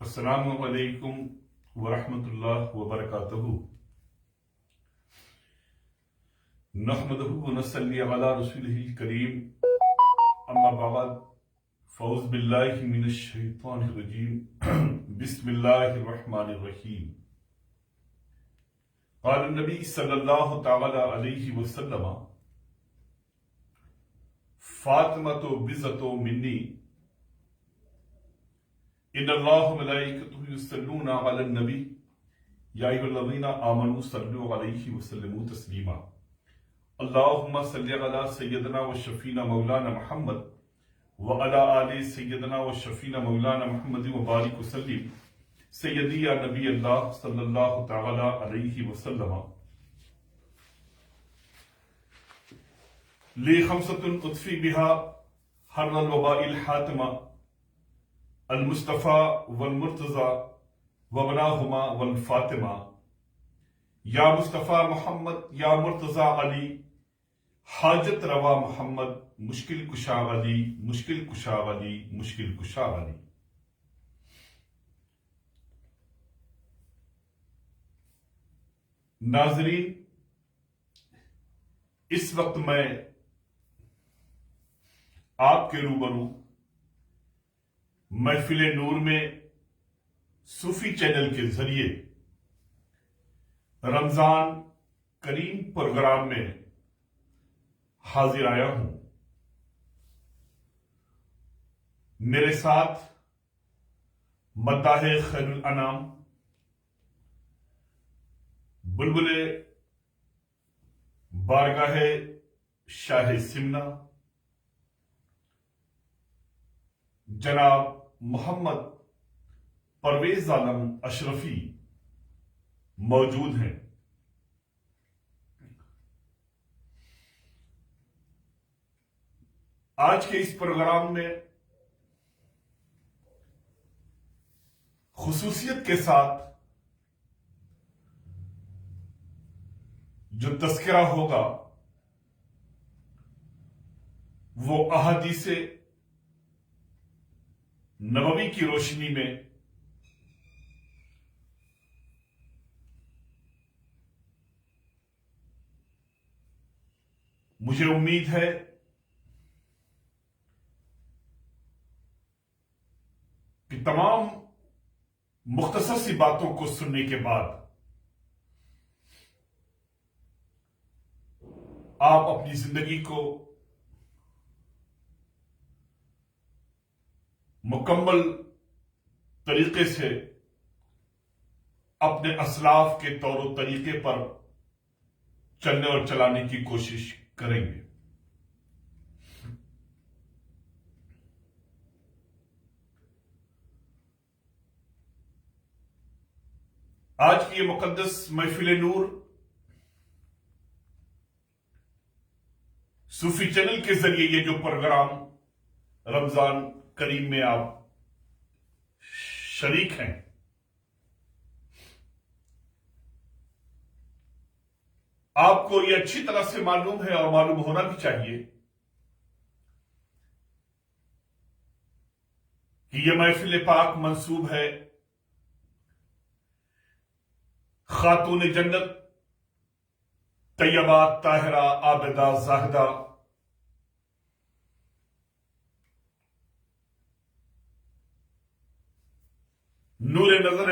السلام علیکم ورحمۃ اللہ وبرکاتہ۔ نحمدہ ونصلی علی رسولہ الکریم، اما بعد، فاعوذ باللہ من الشیطان الرجیم، بسم اللہ الرحمن الرحیم۔ قال النبی صلی اللہ تعالی علیہ وسلم، فاطمۃ بضعۃ منی، ان اللہ ملائکتہ یصلون علی النبی، یا ایھا الذین آمنوا صلوا علیہ وسلموا تسلیما۔ اللہم صل علی سیدنا و شفینا مولانا محمد وعلی آل سیدنا و شفینا مولانا محمد وبارک وسلم۔ سیدی یا نبی اللہ صلی اللہ تعالی علیہ وسلم، لی خمسۃ اطفی بہا حر الوباء الحاتمہ، المصطفیٰ والمرتضیٰ وابناہما والفاطمہ۔ یا مصطفیٰ محمد، یا مرتضیٰ علی، حاجت روا محمد، مشکل کشا علی، مشکل کشا علی، مشکل کشا علی۔ ناظرین، اس وقت میں آپ کے روبرو محفل نور میں صوفی چینل کے ذریعے رمضان کریم پروگرام میں حاضر آیا ہوں۔ میرے ساتھ مداح خیر الانام بلبل بارگاہ شاہ سمنا جناب محمد پرویز عالم اشرفی موجود ہیں۔ آج کے اس پروگرام میں خصوصیت کے ساتھ جو تذکرہ ہوگا وہ احادیث نبوی کی روشنی میں مجھے امید ہے کہ تمام مختصر سی باتوں کو سننے کے بعد آپ اپنی زندگی کو مکمل طریقے سے اپنے اسلاف کے طور و طریقے پر چلنے اور چلانے کی کوشش کریں گے۔ آج کی یہ مقدس محفل نور صوفی چینل کے ذریعے یہ جو پروگرام رمضان کریم میں آپ شریک ہیں، آپ کو یہ اچھی طرح سے معلوم ہے اور معلوم ہونا بھی چاہیے کہ یہ محفل پاک منسوب ہے خاتون جنت طیبہ طاہرہ عابدہ زاہدہ نور نظر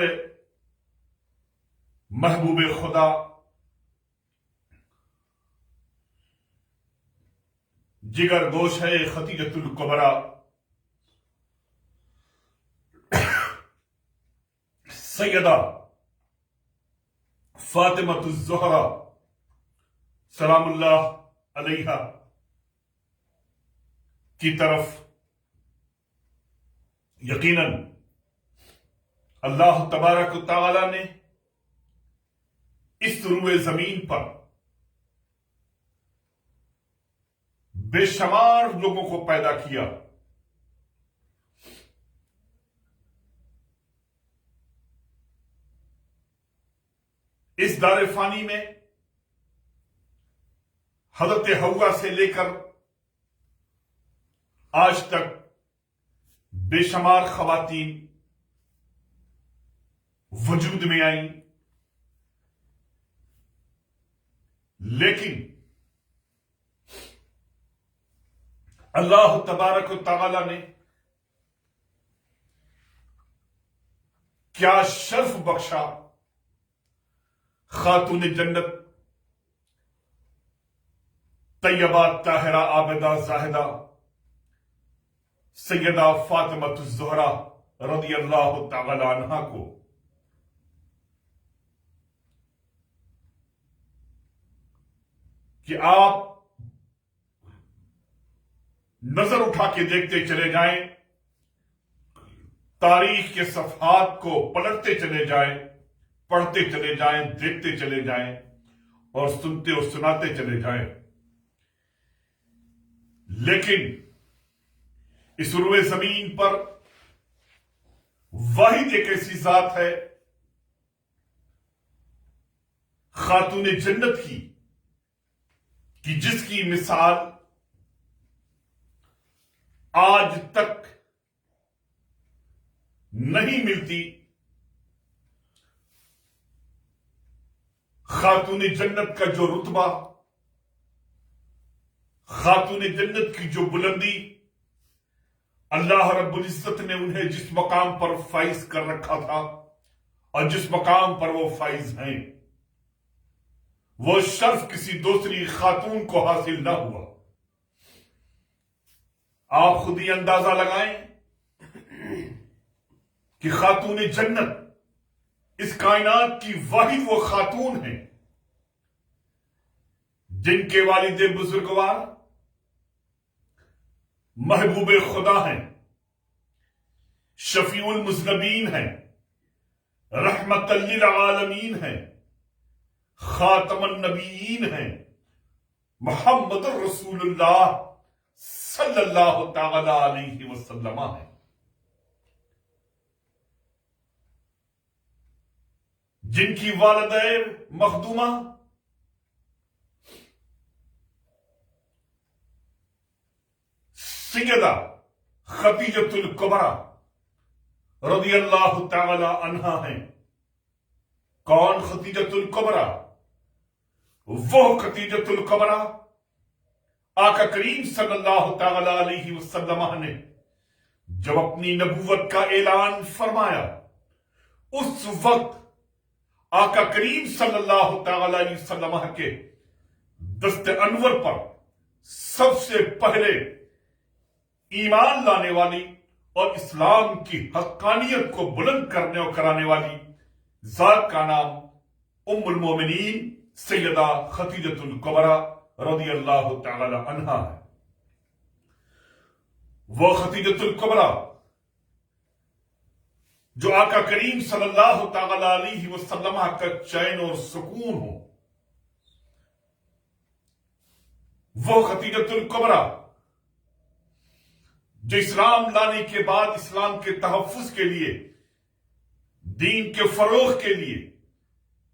محبوب خدا جگر گوش ہے خدیجۃ الکبریٰ سیدہ فاطمۃ الزہرا سلام اللہ علیہا کی طرف یقیناً اللہ تبارک و تعالی نے اس روئے زمین پر بے شمار لوگوں کو پیدا کیا۔ اس دار فانی میں حضرت حوا سے لے کر آج تک بے شمار خواتین وجود میں آئیں، لیکن اللہ تبارک و تعالی نے کیا شرف بخشا خاتون جنت طیبہ طاہرہ عابدہ زاہدہ سیدہ فاطمہ الزہرا رضی اللہ تعالی عنہا کو کہ آپ نظر اٹھا کے دیکھتے چلے جائیں، تاریخ کے صفحات کو پلٹتے چلے جائیں، پڑھتے چلے جائیں، دیکھتے چلے جائیں اور سنتے اور سناتے چلے جائیں، لیکن اس روئے زمین پر واحد ایک ایسی ذات ہے خاتون جنت کی کہ جس کی مثال آج تک نہیں ملتی۔ خاتون جنت کا جو رتبہ، خاتون جنت کی جو بلندی، اللہ رب العزت نے انہیں جس مقام پر فائز کر رکھا تھا اور جس مقام پر وہ فائز ہیں، وہ شرف کسی دوسری خاتون کو حاصل نہ ہوا۔ آپ خود ہی اندازہ لگائیں کہ خاتون جنت اس کائنات کی واحد وہ خاتون ہیں جن کے والد بزرگوار محبوب خدا ہیں، شفیع المذنبین ہیں، رحمت للعالمین ہیں، خاتم النبیین ہیں، محمد رسول اللہ صلی اللہ تعالی علیہ وسلم ہیں۔ جن کی والدہ مخدومہ سیدہ خدیجۃ الکبریٰ رضی اللہ تعالی عنہا ہیں۔ کون خدیجۃ الکبریٰ؟ وہ خدیجۃ الکبریٰ آقا کریم صلی اللہ تعالی علیہ وسلم نے جب اپنی نبوت کا اعلان فرمایا، اس وقت آقا کریم صلی اللہ تعالی علیہ وسلم کے دست انور پر سب سے پہلے ایمان لانے والی اور اسلام کی حقانیت کو بلند کرنے اور کرانے والی ذات کا نام ام المومنین سیدہ خدیجۃ الکبریٰ رضی اللہ تعالی عنہا ہے۔ وہ خدیجۃ الکبریٰ جو آقا کریم صلی اللہ تعالی علیہ وسلم کا چین اور سکون ہو، وہ خدیجۃ الکبریٰ جو اسلام لانے کے بعد اسلام کے تحفظ کے لیے، دین کے فروغ کے لیے،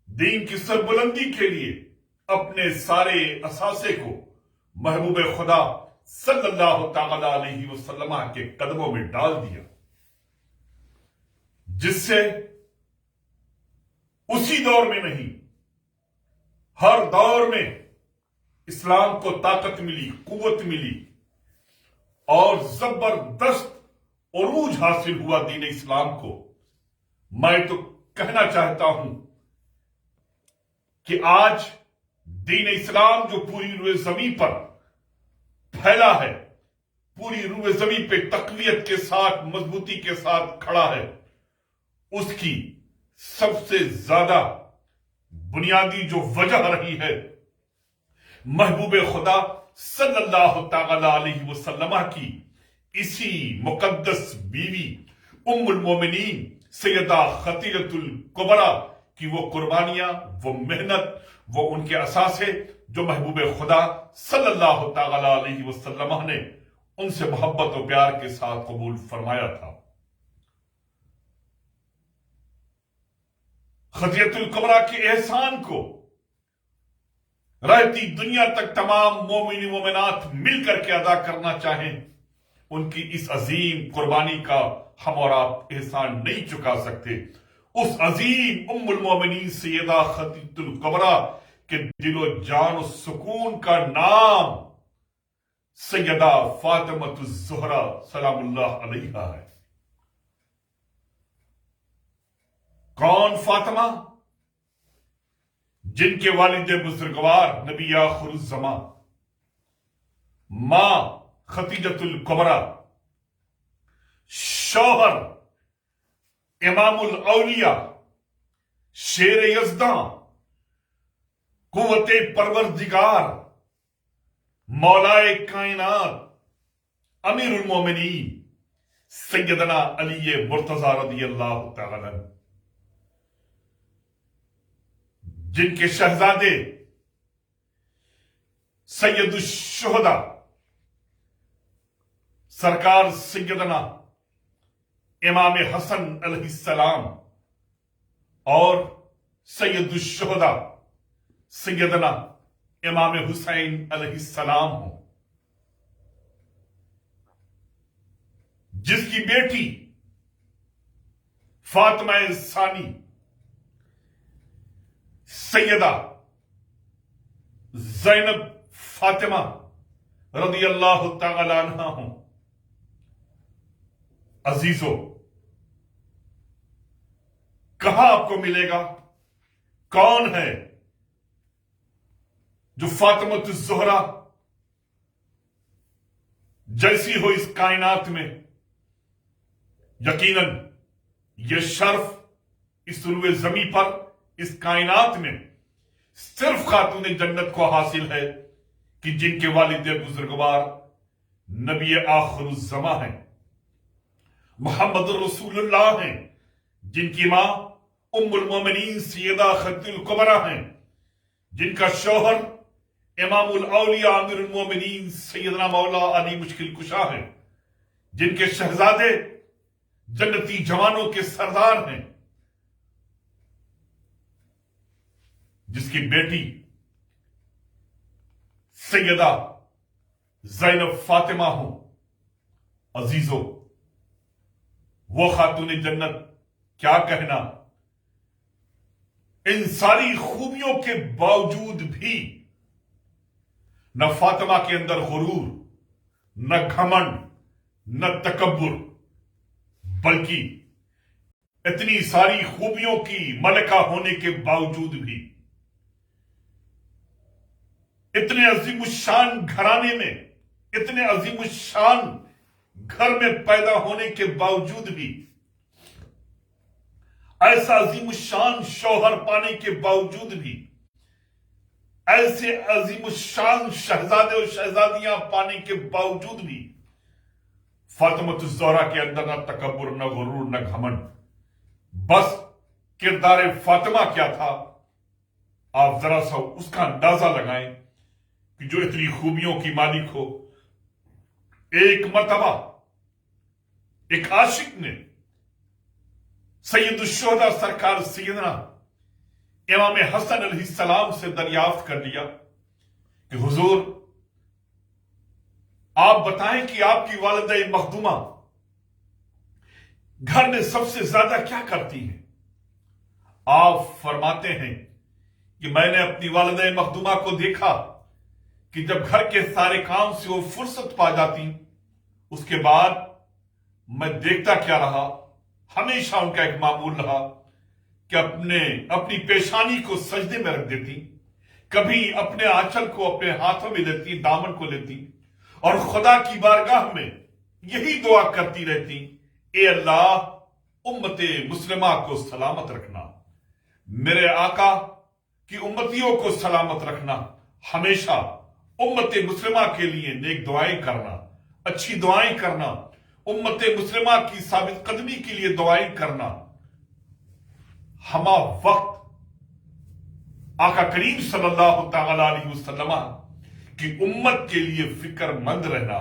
دین کی سربلندی کے لیے اپنے سارے اثاثے کو محبوب خدا صلی اللہ تعالی علیہ وسلم کے قدموں میں ڈال دیا، جس سے اسی دور میں نہیں، ہر دور میں اسلام کو طاقت ملی، قوت ملی اور زبردست عروج حاصل ہوا دین اسلام کو۔ میں تو کہنا چاہتا ہوں کہ آج دین اسلام جو پوری روئے زمین پر پھیلا ہے، پوری روئے زمین پہ تقویت کے ساتھ، مضبوطی کے ساتھ کھڑا ہے، اس کی سب سے زیادہ بنیادی جو وجہ رہی ہے محبوب خدا صلی اللہ تعالی علیہ وسلم کی اسی مقدس بیوی ام المومنین سیدہ خدیجۃ الکبریٰ کی وہ قربانیاں، وہ محنت، وہ ان کے اثاثے جو محبوب خدا صلی اللہ تعالی علیہ وسلم نے ان سے محبت و پیار کے ساتھ قبول فرمایا تھا۔ خدیجۃ الکبریٰ کے احسان کو رہتی دنیا تک تمام مومن مومنات مل کر کے ادا کرنا چاہیں، ان کی اس عظیم قربانی کا ہم اور آپ احسان نہیں چکا سکتے۔ اس عظیم ام المومنین سیدہ خدیجۃ الکبریٰ کے دل و جان و سکون کا نام سیدہ فاطمہ الزہرا سلام اللہ علیہا ہے۔ کون فاطمہ؟ جن کے والد بزرگوار نبی آخر الزمان ماں خدیجۃ الکبریٰ، شوہر امام الاولیاء، شیر یزداں، قوت پروردگار، مولائے کائنات، امیر المومنین سیدنا علی مرتضی رضی اللہ تعالی عنہ، جن کے شہزادے سید الشہداء سرکار سیدنا امام حسن علیہ السلام اور سید الشہداء سیدنا امام حسین علیہ السلام ہوں، جس کی بیٹی فاطمہ ثانی سیدہ زینب فاطمہ رضی اللہ تعالی عنہ ہوں۔ عزیزو، کہاں آپ کو ملے گا کون ہے جو فاطمہ الزہرا جیسی ہو اس کائنات میں؟ یقیناً یہ شرف اس روئے زمین پر، اس کائنات میں صرف خاتون جنت کو حاصل ہے کہ جن کے والد بزرگوار نبی آخر الزمان ہیں، محمد رسول اللہ ہیں، جن کی ماں ام المومنین سیدہ خدیجۃ الکبریٰ ہیں، جن کا شوہر امام الاولیاء امیر المومنین سیدنا مولا علی مشکل کشا ہیں، جن کے شہزادے جنتی جوانوں کے سردار ہیں، جس کی بیٹی سیدہ زینب فاطمہ ہوں۔ عزیزو، وہ خاتون جنت کیا کہنا، ان ساری خوبیوں کے باوجود بھی نہ فاطمہ کے اندر غرور، نہ گھمنڈ، نہ تکبر، بلکہ اتنی ساری خوبیوں کی ملکہ ہونے کے باوجود بھی، اتنے عظیم الشان گھرانے میں، اتنے عظیم الشان گھر میں پیدا ہونے کے باوجود بھی، ایسا عظیم الشان شوہر پانے کے باوجود بھی، ایسے عظیم الشان شہزادے اور شہزادیاں پانے کے باوجود بھی، فاطمہ الزہرا کے اندر نہ تکبر، نہ غرور، نہ گھمنڈ، بس کردار فاطمہ کیا تھا آپ ذرا سا اس کا اندازہ لگائیں کہ جو اتنی خوبیوں کی مالک ہو۔ ایک مرتبہ ایک عاشق نے سید الشہداء سرکار سیدنا امام حسن علیہ السلام سے دریافت کر لیا کہ حضور، آپ بتائیں کہ آپ کی والدہ مخدومہ گھر میں سب سے زیادہ کیا کرتی ہیں؟ آپ فرماتے ہیں کہ میں نے اپنی والدہ مخدومہ کو دیکھا کہ جب گھر کے سارے کام سے وہ فرصت پا جاتی، اس کے بعد میں دیکھتا کیا رہا، ہمیشہ ان کا ایک معمول رہا کہ اپنی پیشانی کو سجدے میں رکھ دیتی، کبھی اپنے آنچل کو اپنے ہاتھوں میں لیتی، دامن کو لیتی، اور خدا کی بارگاہ میں یہی دعا کرتی رہتی، اے اللہ، امت مسلمہ کو سلامت رکھنا، میرے آقا کی امتیوں کو سلامت رکھنا، ہمیشہ امت مسلمہ کے لیے نیک دعائیں کرنا، اچھی دعائیں کرنا، امت مسلمہ کی ثابت قدمی کے لیے دعائیں کرنا۔ ہما وقت آقا کریم صلی اللہ تعالی علیہ وسلم کی امت کے لیے فکر مند رہنا،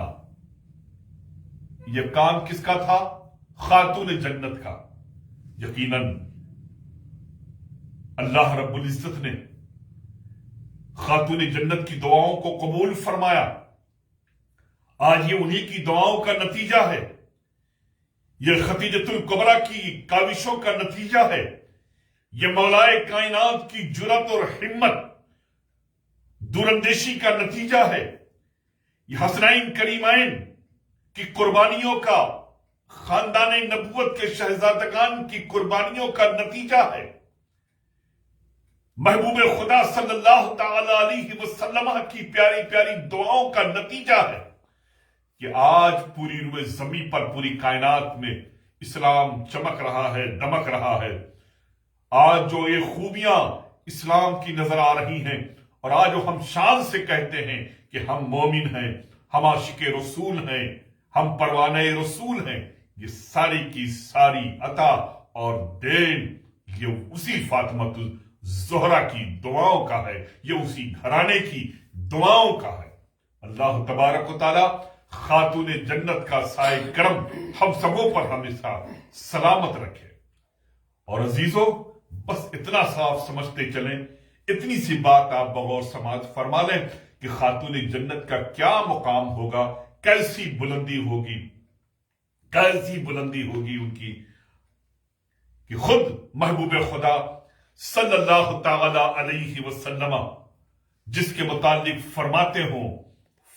یہ کام کس کا تھا؟ خاتون جنت کا۔ یقیناً اللہ رب العزت نے خاتون جنت کی دعاؤں کو قبول فرمایا۔ آج یہ انہی کی دعاؤں کا نتیجہ ہے، یہ خدیجۃ الکبریٰ کی کاوشوں کا نتیجہ ہے یہ مولائے کائنات کی جرأت اور ہمت دوراندیشی کا نتیجہ ہے، یہ حسنین کریمین کی قربانیوں کا، خاندان نبوت کے شہزادگان کی قربانیوں کا نتیجہ ہے، محبوب خدا صلی اللہ تعالی علیہ وسلم کی پیاری پیاری دعاؤں کا نتیجہ ہے کہ آج پوری روئے زمین پر، پوری کائنات میں اسلام چمک رہا ہے، دمک رہا ہے۔ آج جو یہ خوبیاں اسلام کی نظر آ رہی ہیں، اور آج جو ہم شان سے کہتے ہیں کہ ہم مومن ہیں، ہم عاشق رسول ہیں، ہم پروانہ رسول ہیں، یہ ساری کی ساری عطا اور دین یہ اسی فاطمہ الزہرا کی دعاؤں کا ہے، یہ اسی گھرانے کی دعاؤں کا ہے۔ اللہ تبارک و تعالی خاتون جنت کا سائے کرم ہم سبوں پر ہمیشہ سلامت رکھے۔ اور عزیزو، بس اتنا صاف سمجھتے چلیں، اتنی سی بات آپ بغور سماعت فرما لیں کہ خاتون جنت کا کیا مقام ہوگا، کیسی بلندی ہوگی، کیسی بلندی ہوگی ان کی، کہ خود محبوب خدا صلی اللہ تعالی علیہ وسلم جس کے متعلق فرماتے ہوں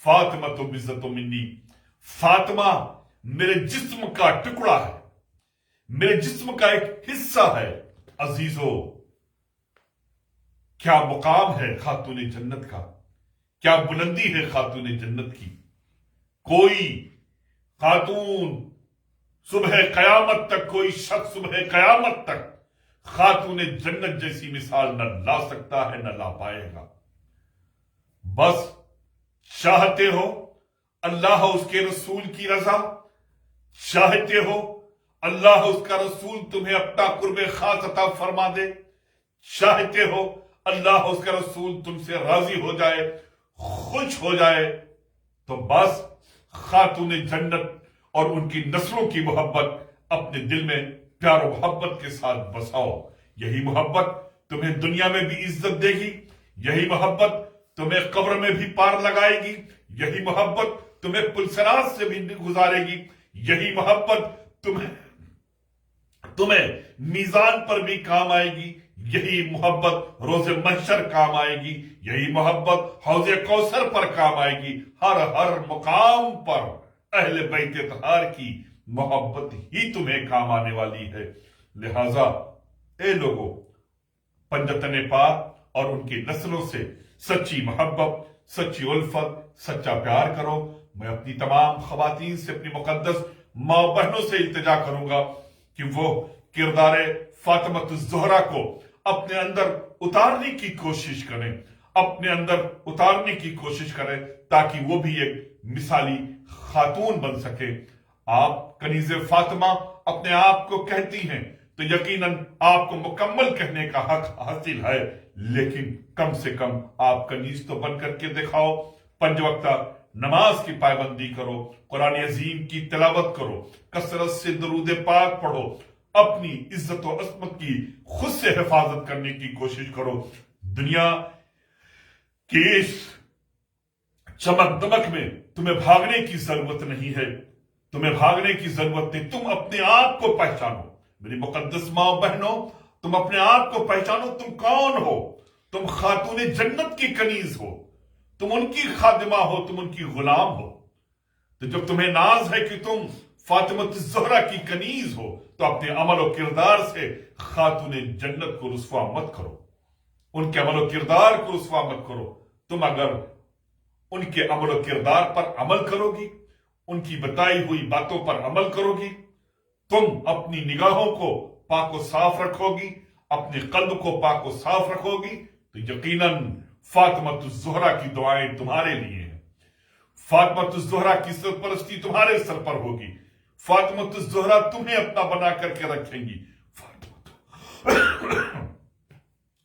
فاطمہ تو بزت منی، فاطمہ میرے جسم کا ٹکڑا ہے، میرے جسم کا ایک حصہ ہے۔ عزیزو، کیا مقام ہے خاتون جنت کا، کیا بلندی ہے خاتون جنت کی۔ کوئی خاتون صبح قیامت تک، کوئی شخص صبح قیامت تک خاتون جنت جیسی مثال نہ لا سکتا ہے، نہ لا پائے گا۔ بس چاہتے ہو اللہ اس کے رسول کی رضا، چاہتے ہو اللہ اس کا رسول تمہیں اپنا قرب خاص عطا فرما دے، چاہتے ہو اللہ اس کا رسول تم سے راضی ہو جائے، خوش ہو جائے، تو بس خاتون جنت اور ان کی نسلوں کی محبت اپنے دل میں پیار و محبت کے ساتھ بساؤ۔ یہی محبت تمہیں دنیا میں بھی عزت دے گی، یہی محبت تمہیں قبر میں بھی پار لگائے گی، یہی محبت تمہیں پلسرات سے بھی گزارے گی، یہی محبت تمہیں میزان پر بھی کام آئے گی، یہی محبت روز محشر کام آئے گی، یہی محبت حوض کوثر پر کام آئے گی۔ ہر مقام پر اہل بیت اطہار کی محبت ہی تمہیں کام آنے والی ہے۔ لہذا اے لوگو، پنجتن پاک اور ان کی نسلوں سے سچی محبت، سچی الفت، سچا پیار کرو۔ میں اپنی تمام خواتین سے، اپنی مقدس ماں بہنوں سے التجا کروں گا کہ وہ کردار فاطمہ الزہرا کو اپنے اندر اتارنے کی کوشش کریں، اپنے اندر اتارنے کی کوشش کریں، تاکہ وہ بھی ایک مثالی خاتون بن سکے۔ آپ کنیز فاطمہ اپنے آپ کو کہتی ہیں تو یقیناً آپ کو مکمل کہنے کا حق حاصل ہے، لیکن کم سے کم آپ کنیز تو بن کر کے دکھاؤ۔ 5 وقتہ نماز کی پابندی کرو، قرآن عظیم کی تلاوت کرو، کثرت سے درود پاک پڑھو، اپنی عزت و عصمت کی خود سے حفاظت کرنے کی کوشش کرو۔ دنیا کی اس چمک دمک میں تمہیں بھاگنے کی ضرورت نہیں ہے، تمہیں بھاگنے کی ضرورت نہیں، تم اپنے آپ کو پہچانو۔ میری مقدس ماں بہنوں، تم اپنے آپ کو پہچانو، تم کون ہو؟ تم خاتون جنت کی کنیز ہو، تم ان کی خادمہ ہو، تم ان کی غلام ہو۔ تو جب تمہیں ناز ہے کہ تم فاطمہ الزہرا کی کنیز ہو، تو اپنے عمل و کردار سے خاتون جنت کو رسوا مت کرو، ان کے عمل و کردار کو رسوا مت کرو۔ تم اگر ان کے عمل و کردار پر عمل کرو گی، ان کی بتائی ہوئی باتوں پر عمل کرو گی، تم اپنی نگاہوں کو پاک و صاف رکھو گی، اپنے قلب کو پاک و صاف رکھو گی، تو یقیناً فاطمہ الزہرا کی دعائیں تمہارے لیے ہیں، فاطمہ الزہرا کی سرپرستی تمہارے سر پر ہوگی، فاطمہ الزہرا تمہیں اپنا بنا کر کے رکھیں گی،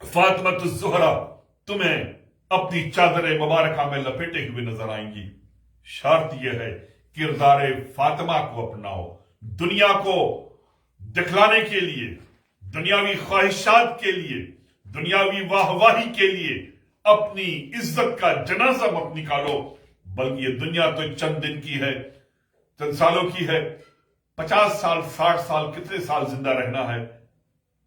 فاطمہ الزہرا تمہیں اپنی چادر مبارکہ میں لپیٹے ہوئے نظر آئیں گی۔ شرط یہ ہے کردار فاطمہ کو اپناؤ، دنیا کو دکھلانے کے لیے، دنیاوی خواہشات کے لیے، دنیاوی واہواہی کے لیے اپنی عزت کا جنازہ مت نکالو، بلکہ یہ دنیا تو چند دن کی ہے، چند سالوں کی ہے۔ 50 سال، 60 سال، کتنے سال زندہ رہنا ہے؟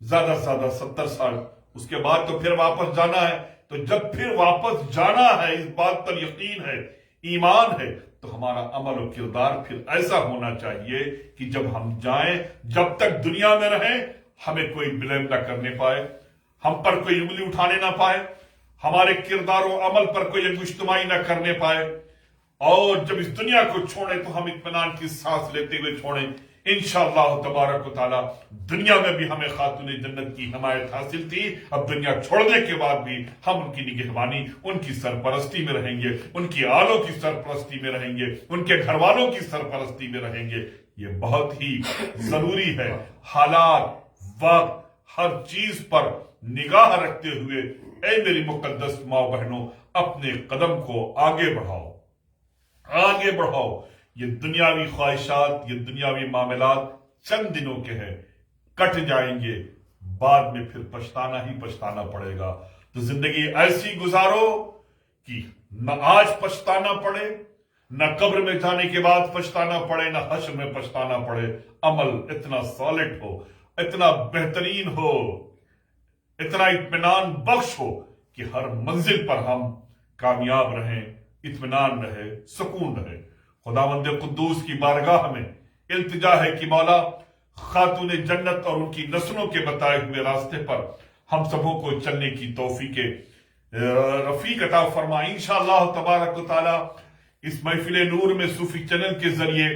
زیادہ سے زیادہ 70 سال، اس کے بعد تو پھر واپس جانا ہے۔ تو جب پھر واپس جانا ہے، اس بات پر یقین ہے، ایمان ہے، تو ہمارا عمل و کردار پھر ایسا ہونا چاہیے کہ جب ہم جائیں، جب تک دنیا میں رہیں، ہمیں کوئی بلیم نہ کرنے پائے، ہم پر کوئی انگلی اٹھانے نہ پائے، ہمارے کردار و عمل پر کوئی انگشتمائی نہ کرنے پائے، اور جب اس دنیا کو چھوڑیں تو ہم اطمینان کی سانس لیتے ہوئے چھوڑیں۔ انشاءاللہ تبارک و تعالی دنیا میں بھی ہمیں خاتون جنت کی حمایت حاصل تھی، اب دنیا چھوڑنے کے بعد بھی ہم ان کی نگہبانی، ان کی سرپرستی میں رہیں گے، ان کی آلوں کی سرپرستی میں رہیں گے، ان کے گھر والوں کی سرپرستی میں رہیں گے۔ یہ بہت ہی ضروری ہے۔ حالات، وقت، ہر چیز پر نگاہ رکھتے ہوئے اے میری مقدس ماں بہنوں، اپنے قدم کو آگے بڑھاؤ، آگے بڑھاؤ۔ یہ دنیاوی خواہشات، یہ دنیاوی معاملات چند دنوں کے ہیں، کٹ جائیں گے، بعد میں پھر پچھتانا ہی پچھتانا پڑے گا۔ تو زندگی ایسی گزارو کہ نہ آج پچھتانا پڑے، نہ قبر میں جانے کے بعد پچھتانا پڑے، نہ حشر میں پچھتانا پڑے۔ عمل اتنا سالڈ ہو، اتنا بہترین ہو، اتنا اطمینان بخش ہو کہ ہر منزل پر ہم کامیاب رہیں، اطمینان رہے، سکون رہے۔ خداوند قدوس کی بارگاہ میں التجا ہے کہ مولا خاتون جنت اور ان کی نسلوں کے بتائے ہوئے راستے پر ہم سبوں کو چلنے کی توفیق رفیق عطا فرما۔ انشاءاللہ تبارک و تعالی اس محفل نور میں صوفی چینل کے ذریعے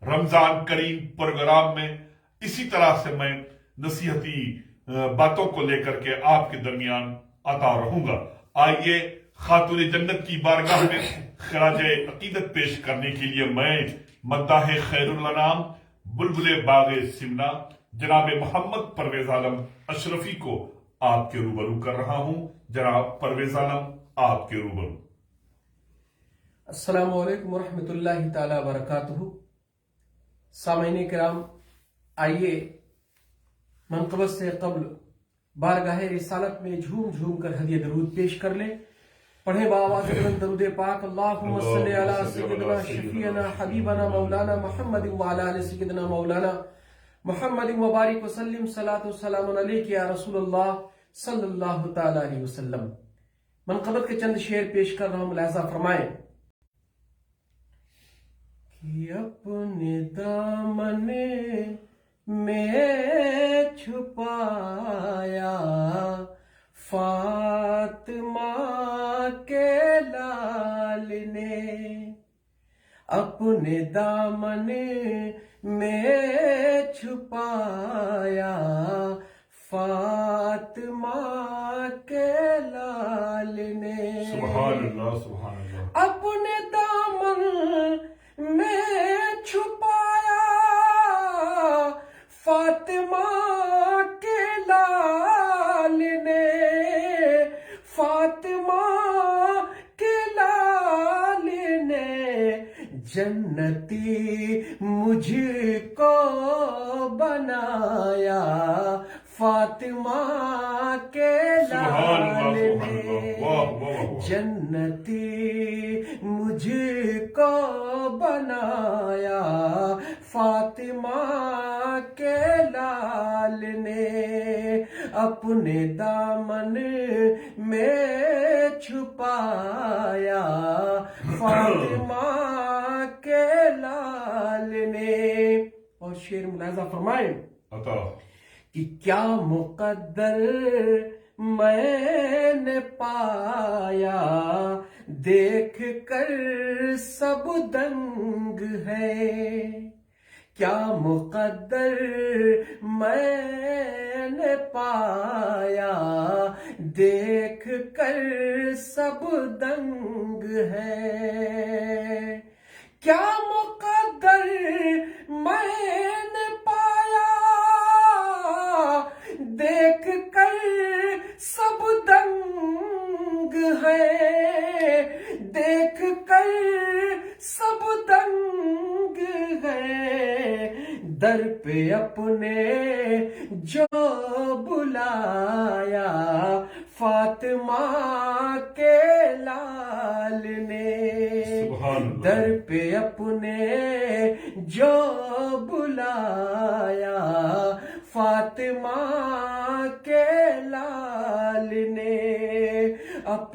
رمضان کریم پروگرام میں اسی طرح سے میں نصیحتی باتوں کو لے کر کے آپ کے درمیان آتا رہوں گا۔ آئیے خاتون جنت کی بارگاہ میں خراج عقیدت پیش کرنے کے لیے میں مداح خیر الانام بلبل باغ سمنا جناب محمد پرویز عالم اشرفی کو آپ کے روبرو کر رہا ہوں۔ جناب پرویز عالم، آپ کے روبرو۔ السلام علیکم ورحمۃ اللہ تعالی وبرکاتہ۔ سامعین کرام، آئیے منقبت سے قبل بارگاہ رسالت میں جھوم جھوم کر ہدیہ درود پیش کر لیں۔ پڑھیں بآواز بلند درود پاک، اللہم صلی علی سیدنا شفیعنا حبیبنا مولانا محمد وعلی آل سیدنا مولانا محمد وبارک وسلم، صلاۃ و سلام علیک یا رسول اللہ صلی اللہ تعالی علیہ وسلم۔ منقبت کے چند شعر پیش کر رہا ہوں، ملاحظہ فرمائیں کہ اپنے دامن میں چھپایا فاطمہ کے لال نے، اپنے دامن میں چھپایا فاطمہ کے لال نے۔ سبحان اللہ، سبحان اللہ۔ اپنے دامن میں چھپایا فاطمہ کے لال نے، فاطمہ کے لال نے جنتی مجھ کو بنایا فاطمہ کے لال نے، جنتی مجھ کو بنایا فاطمہ کے لال نے، اپنے دامن میں چھپایا فاطمہ کے لال نے۔ اور شعر ملاحظہ فرمائیں کہ کیا مقدر میں نے پایا، دیکھ کر سب دنگ ہے، کیا مقدر میں نے پایا، دیکھ کر سب دنگ ہے، کیا مقدر میں نے پایا، دیکھ کر سب دنگ ہے، دیکھ کر سب دنگ ہے، در پہ اپنے جو بلایا فاطمہ کے لال نے، در پہ اپنے جو بلایا فاطمہ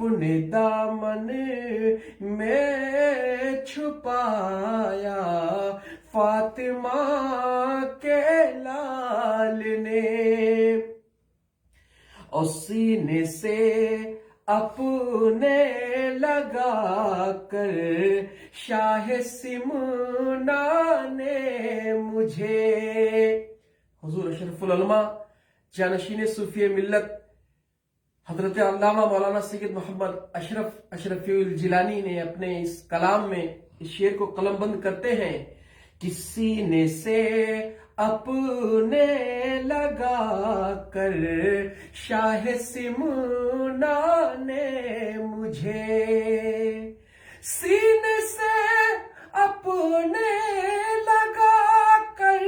اپنے دامن میں چھپایا فاطمہ کے لال نے، اور سینے سے اپنے لگا کر شاہ سمنا نے مجھے۔ حضور اشرف العلماء جانشین صوفی ملت حضرت علامہ مولانا سید محمد اشرفی الجیلانی نے اپنے اس کلام میں اس شعر کو قلم بند کرتے ہیں کہ سینے سے اپنے لگا کر شاہ سمنا نے مجھے، سینے سے اپنے لگا کر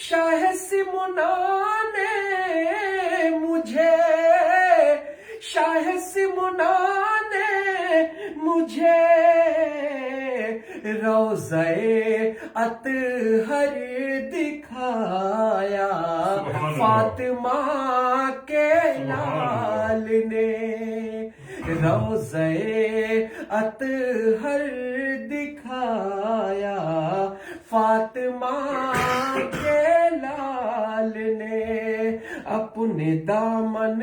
شاہ سمنا نے مجھے، شاہ سمنا نے مجھے روضہ اطہر دکھایا فاطمہ کے لال نے، روضہ اطہر دکھایا فاطمہ کے لال نے، اپنے دامن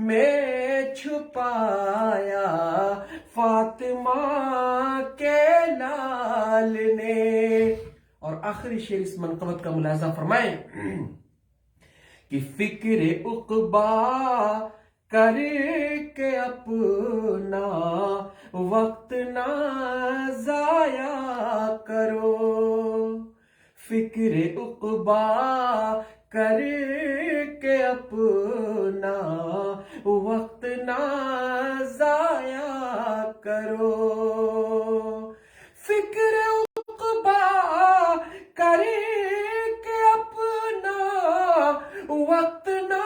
میں چھپایا فاطمہ کے لال نے۔ اور آخری شعر اس منقبت کا ملاحظہ فرمائیں کہ فکر عقبا کر کے اپنا وقت نہ ضائع کرو، فکر عقبا کر کے اپنا وقت نہ ضائع کرو، فکر عقبا کر کے اپنا وقت نہ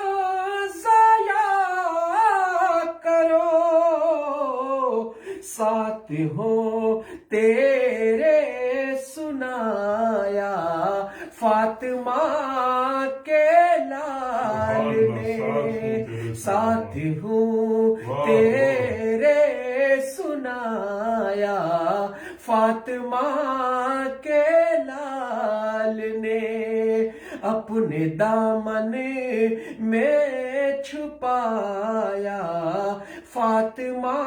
ضائع کرو، ساتھ ہو تیرے سنایا فاطمہ کے لال نے، ساتھ ہوں تیرے سنایا فاطمہ کے لال نے، اپنے دامن میں چھپایا فاطمہ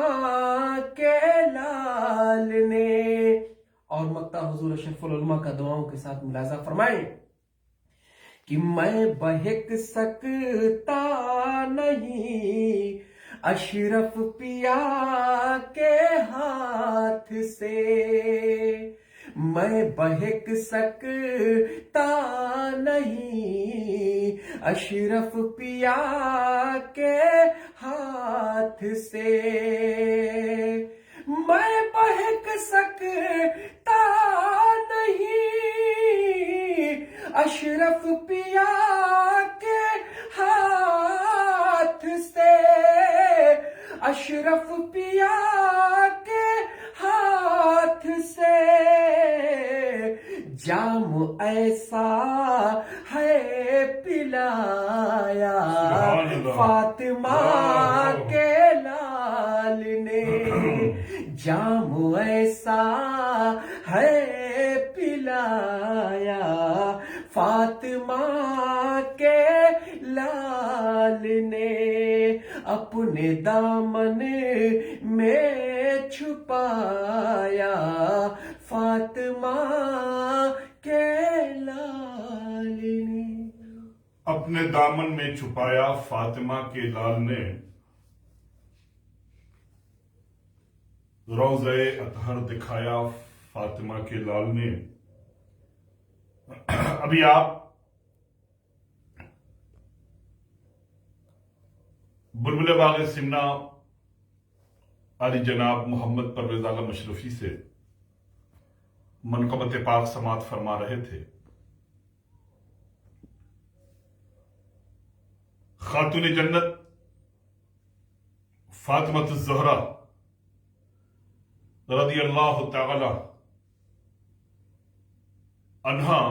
کے لال نے۔ اور مقطع حضور اشرف العلماء کا دعاؤں کے ساتھ ملاحظہ فرمائیں کہ میں بہک سکتا نہیں اشرف پیا کے ہاتھ سے، میں بہک سکتا نہیں اشرف پیا کے ہاتھ سے، میں بہک سکتا نہیں اشرف پیا کے ہاتھ سے، اشرف پیا کے ہاتھ سے، جام ایسا ہے پلایا فاطمہ کے لال نے، جام ایسا ہے پلایا فاطمہ کے لال نے، اپنے دامن میں چھپایا فاطمہ کے لال نے، اپنے دامن میں چھپایا فاطمہ کے لال نے، روضہ اطہر دکھایا فاطمہ کے لال نے۔ ابھی آپ بلبل باغ سمنا علی جناب محمد پرویز عالم اشرفی سے منقبت پاک سماعت فرما رہے تھے۔ خاتون جنت فاطمہ الزہرا رضی اللہ تعالی عنہا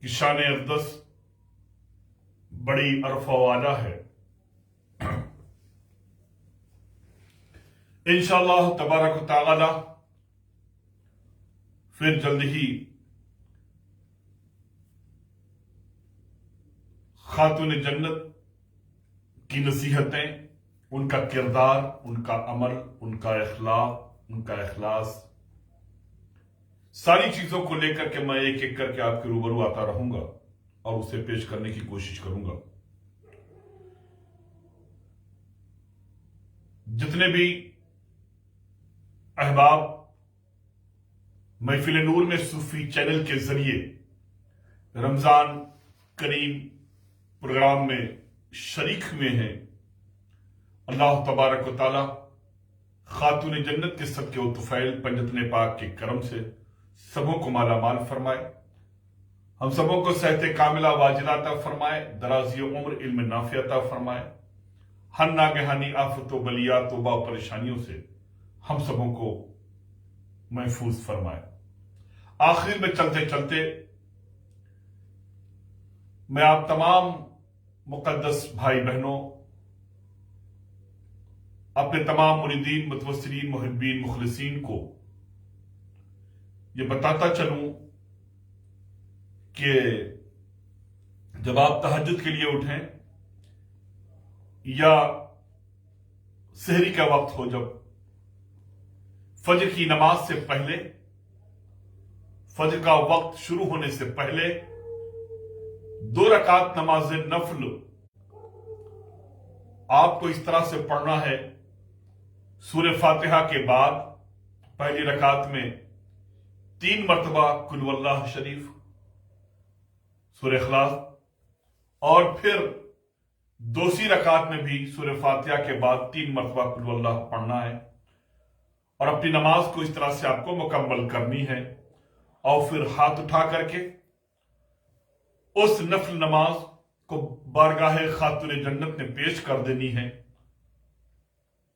کی شان اقدس بڑی عرف و والا ہے۔ انشاءاللہ تبارک و تعالی پھر جلد ہی خاتون جنت کی نصیحتیں، ان کا کردار، ان کا عمل، ان کا اخلاق، ان کا اخلاص، ساری چیزوں کو لے کر کے میں ایک ایک کر کے آپ کے روبرو آتا رہوں گا اور اسے پیش کرنے کی کوشش کروں گا۔ جتنے بھی احباب محفل نور میں صوفی چینل کے ذریعے رمضان کریم پروگرام میں شریک ہوئے ہیں، اللہ تبارک و تعالی خاتون جنت کے صدقے و طفیل پنجتن پاک کے کرم سے سبوں کو مالا مال فرمائے، ہم سبوں کو صحت کاملہ واجلہ عطا فرمائے، درازی عمر علم نافع عطا فرمائے، ہر ناگہانی آفت و بلیات و با پریشانیوں سے ہم سبوں کو محفوظ فرمائے۔ آخر میں چلتے چلتے میں آپ تمام مقدس بھائی بہنوں، اپنے تمام مریدین، متوسلین، محبین، مخلصین کو یہ بتاتا چلوں کہ جب آپ تہجد کے لیے اٹھیں یا سحری کا وقت ہو، جب فجر کی نماز سے پہلے، فجر کا وقت شروع ہونے سے پہلے 2 رکعت نماز نفل آپ کو اس طرح سے پڑھنا ہے۔ سورہ فاتحہ کے بعد پہلی رکعت میں 3 مرتبہ قل واللہ شریف، سورہ اخلاص، اور پھر دوسری رکعت میں بھی سورہ فاتحہ کے بعد 3 مرتبہ قل واللہ پڑھنا ہے، اور اپنی نماز کو اس طرح سے آپ کو مکمل کرنی ہے، اور پھر ہاتھ اٹھا کر کے اس نفل نماز کو بارگاہ خاتون جنت نے پیش کر دینی ہے،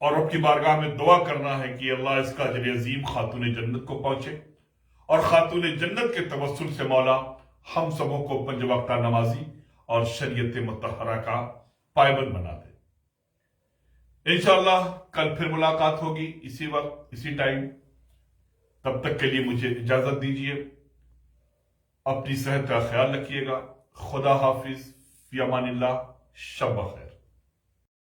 اور رب کی بارگاہ میں دعا کرنا ہے کہ اللہ اس کا اجر عظیم خاتون جنت کو پہنچے، اور خاتون جنت کے توسل سے مولا ہم سبوں کو 5 وقتہ نمازی اور شریعت مطہرہ کا پائبند بنا دے۔ انشاءاللہ کل پھر ملاقات ہوگی اسی وقت اسی ٹائم، تب تک کے لیے مجھے اجازت دیجیے، اپنی صحت کا خیال رکھیے گا، خدا حافظ، فی امان اللہ، شب بخیر۔